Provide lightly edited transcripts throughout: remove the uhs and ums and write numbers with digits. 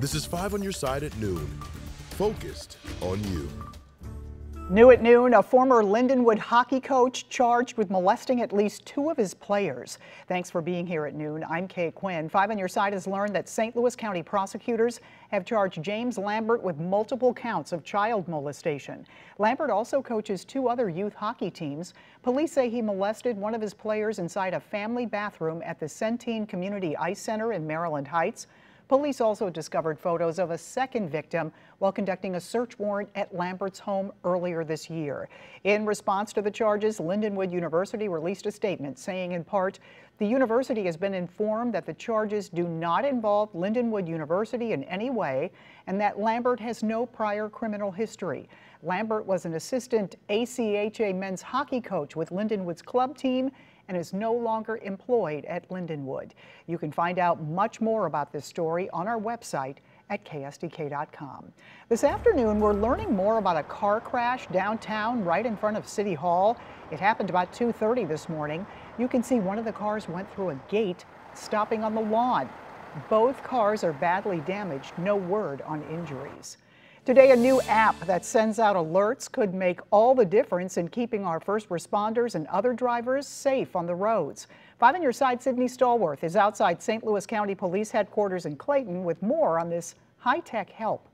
This is 5 on your side at noon. Focused on you. New at noon, a former Lindenwood hockey coach charged with molesting at least 2 of his players. Thanks for being here at noon. I'm Kay Quinn. 5 on your side has learned that St. Louis County prosecutors have charged James Lambert with multiple counts of child molestation. Lambert also coaches 2 other youth hockey teams. Police say he molested one of his players inside a family bathroom at the Centene Community Ice Center in Maryland Heights. Police also discovered photos of a second victim while conducting a search warrant at Lambert's home earlier this year. In response to the charges, Lindenwood University released a statement saying, in part, the university has been informed that the charges do not involve Lindenwood University in any way and that Lambert has no prior criminal history. Lambert was an assistant ACHA men's hockey coach with Lindenwood's club team and is no longer employed at Lindenwood. You can find out much more about this story on our website at ksdk.com. This afternoon, we're learning more about a car crash downtown right in front of City Hall. It happened about 2:30 this morning. You can see one of the cars went through a gate, stopping on the lawn. Both cars are badly damaged. No word on injuries. Today, a new app that sends out alerts could make all the difference in keeping our first responders and other drivers safe on the roads. 5 on your side, Sydney Stallworth is outside St. Louis County Police Headquarters in Clayton with more on this high-tech help.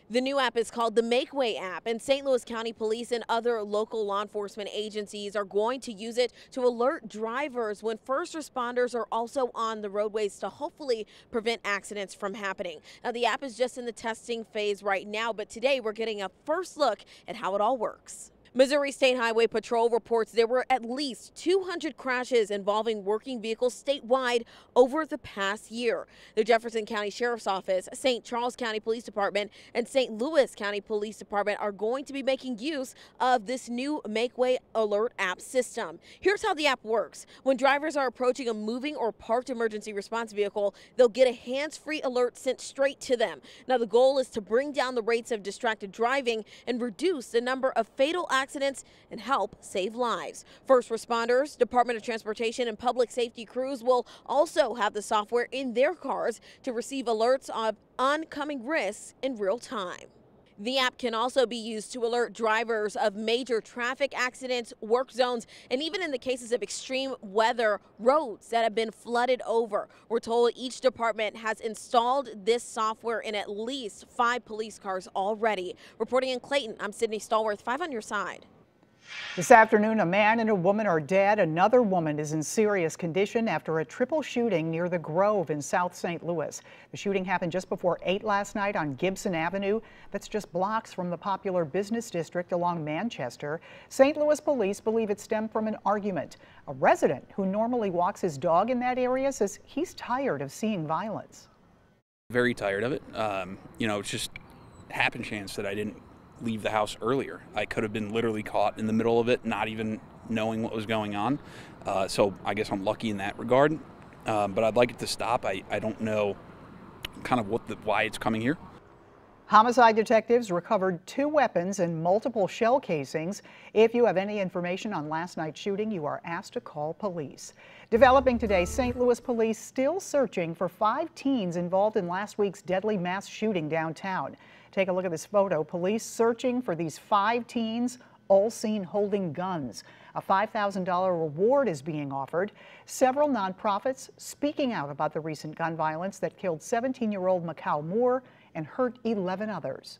The new app is called the Make Way app, and St. Louis County Police and other local law enforcement agencies are going to use it to alert drivers when first responders are also on the roadways to hopefully prevent accidents from happening. Now, the app is just in the testing phase right now, but today we're getting a first look at how it all works. Missouri State Highway Patrol reports there were at least 200 crashes involving working vehicles statewide over the past year. The Jefferson County Sheriff's Office, St. Charles County Police Department, and St. Louis County Police Department are going to be making use of this new Make Way Alert app system. Here's how the app works. When drivers are approaching a moving or parked emergency response vehicle, they'll get a hands-free alert sent straight to them. Now, the goal is to bring down the rates of distracted driving and reduce the number of fatal accidents and help save lives. First responders, Department of Transportation, and public safety crews will also have the software in their cars to receive alerts of oncoming risks in real time. The app can also be used to alert drivers of major traffic accidents, work zones, and even in the cases of extreme weather, roads that have been flooded over. We're told each department has installed this software in at least 5 police cars already. Reporting in Clayton, I'm Sydney Stallworth, 5 on your side. This afternoon, a man and a woman are dead. Another woman is in serious condition after a triple shooting near the Grove in South St. Louis. The shooting happened just before 8 last night on Gibson Avenue. That's just blocks from the popular business district along Manchester. St. Louis police believe it stemmed from an argument. A resident who normally walks his dog in that area says he's tired of seeing violence. Very tired of it. It's just happen chance that I didn't leave the house earlier. I could have been literally caught in the middle of it, not even knowing what was going on. So I guess I'm lucky in that regard. But I'd like it to stop. I don't know kind of why it's coming here. Homicide detectives recovered 2 weapons and multiple shell casings. If you have any information on last night's shooting, you are asked to call police. Developing today, St. Louis police still searching for 5 teens involved in last week's deadly mass shooting downtown. Take a look at this photo. Police searching for these 5 teens, all seen holding guns. A $5,000 reward is being offered. Several nonprofits speaking out about the recent gun violence that killed 17-year-old Macau Moore and hurt 11 others.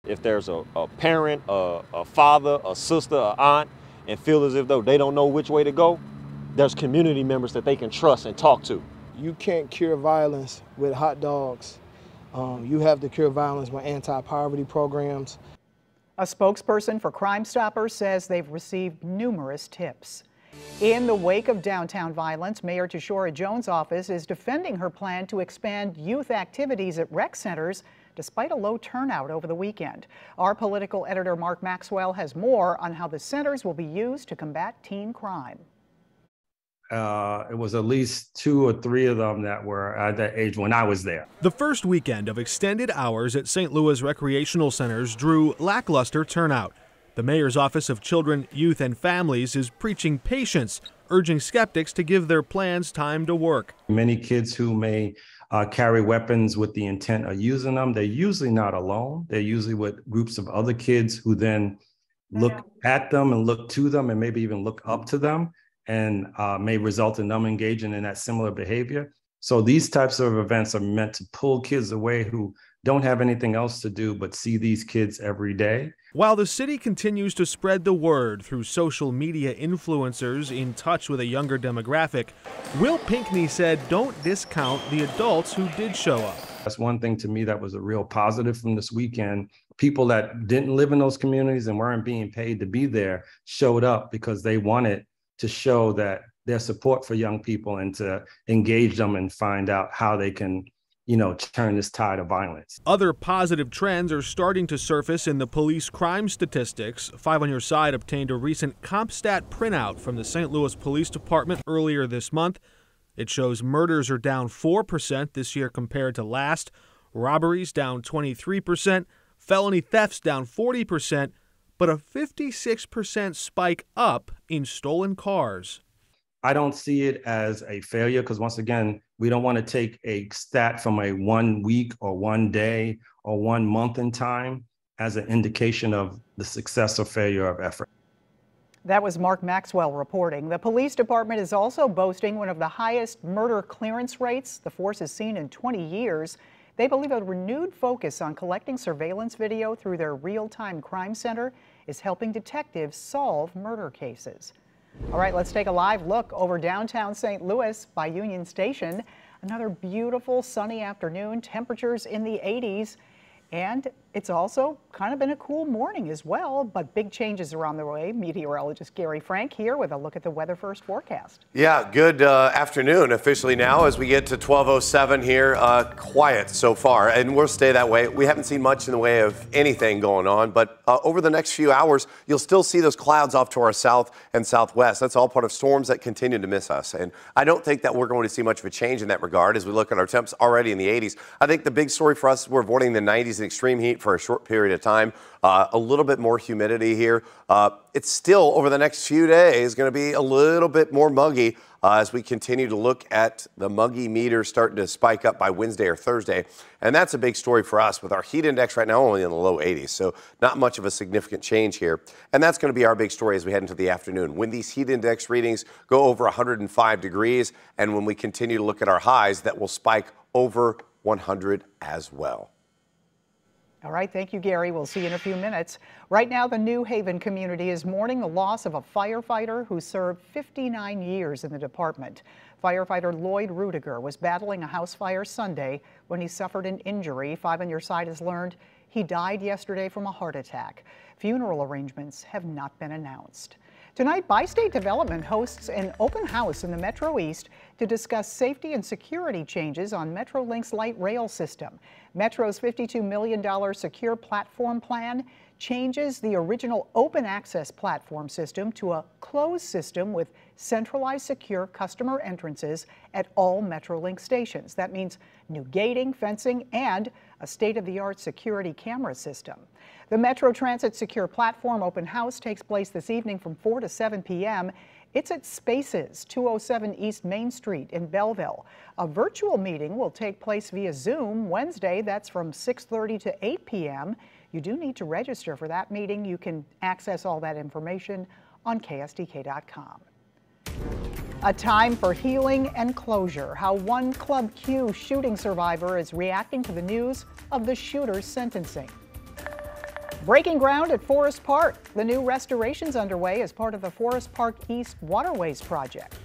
If there's a parent, a father, a sister, an aunt, and feel as if though they don't know which way to go, there's community members that they can trust and talk to. You can't cure violence with hot dogs. You have to cure violence with anti-poverty programs. A spokesperson for Crime Stoppers says they've received numerous tips. In the wake of downtown violence, Mayor Tashora Jones' office is defending her plan to expand youth activities at rec centers despite a low turnout over the weekend. Our political editor Mark Maxwell has more on how the centers will be used to combat teen crime. It was at least 2 or 3 of them that were at that age when I was there. The first weekend of extended hours at St. Louis recreational centers drew lackluster turnout. The mayor's Office of Children, Youth and Families is preaching patience, urging skeptics to give their plans time to work. Many kids who may carry weapons with the intent of using them. They're usually not alone. They're usually with groups of other kids who then look at them and look to them and maybe even look up to them, and may result in them engaging in that similar behavior. So these types of events are meant to pull kids away who don't have anything else to do but see these kids every day. While the city continues to spread the word through social media influencers in touch with a younger demographic, Will Pinkney said don't discount the adults who did show up. That's one thing to me that was a real positive from this weekend. People that didn't live in those communities and weren't being paid to be there showed up because they wanted to show that their support for young people and to engage them and find out how they can, turn this tide of violence. Other positive trends are starting to surface in the police crime statistics. 5 on Your Side obtained a recent CompStat printout from the St. Louis Police Department earlier this month. It shows murders are down 4% this year compared to last, robberies down 23%, felony thefts down 40%, but a 56% spike up in stolen cars. I don't see it as a failure because, once again, we don't want to take a stat from a 1 week or 1 day or 1 month in time as an indication of the success or failure of effort. That was Mark Maxwell reporting. The police department is also boasting one of the highest murder clearance rates the force has seen in 20 years. They believe a renewed focus on collecting surveillance video through their real-time crime center is helping detectives solve murder cases. All right, let's take a live look over downtown St. Louis by Union Station. Another beautiful sunny afternoon, temperatures in the 80s. And it's also kind of been a cool morning as well, but big changes are on the way. Meteorologist Gary Frank here with a look at the Weather First forecast. Yeah, good afternoon officially now as we get to 12:07 here. Quiet so far, and we'll stay that way. We haven't seen much in the way of anything going on, but over the next few hours, you'll still see those clouds off to our south and southwest. That's all part of storms that continue to miss us. And I don't think that we're going to see much of a change in that regard as we look at our temps already in the 80s. I think the big story for us is we're avoiding the 90s and extreme heat for a short period of time. A little bit more humidity here. It's still, over the next few days, going to be a little bit more muggy as we continue to look at the muggy meter starting to spike up by Wednesday or Thursday. And that's a big story for us with our heat index right now only in the low 80s. So not much of a significant change here. And that's going to be our big story as we head into the afternoon. When these heat index readings go over 105 degrees and when we continue to look at our highs, that will spike over 100 as well. All right, thank you, Gary. We'll see you in a few minutes. Right now, the New Haven community is mourning the loss of a firefighter who served 59 years in the department. Firefighter Lloyd Rudiger was battling a house fire Sunday when he suffered an injury. 5 on Your Side has learned he died yesterday from a heart attack. Funeral arrangements have not been announced. Tonight, Bi-State Development hosts an open house in the Metro East to discuss safety and security changes on Metrolink's light rail system. Metro's $52 million secure platform plan changes the original open access platform system to a closed system with centralized secure customer entrances at all Metrolink stations. That means new gating, fencing, and a state-of-the-art security camera system. The Metro Transit Secure Platform Open House takes place this evening from 4 to 7 p.m. It's at Spaces, 207 East Main Street in Belleville. A virtual meeting will take place via Zoom Wednesday. That's from 6:30 to 8 p.m. You do need to register for that meeting. You can access all that information on KSDK.com. A time for healing and closure. How one Club Q shooting survivor is reacting to the news of the shooter's sentencing. Breaking ground at Forest Park. The new restoration's underway as part of the Forest Park East Waterways project.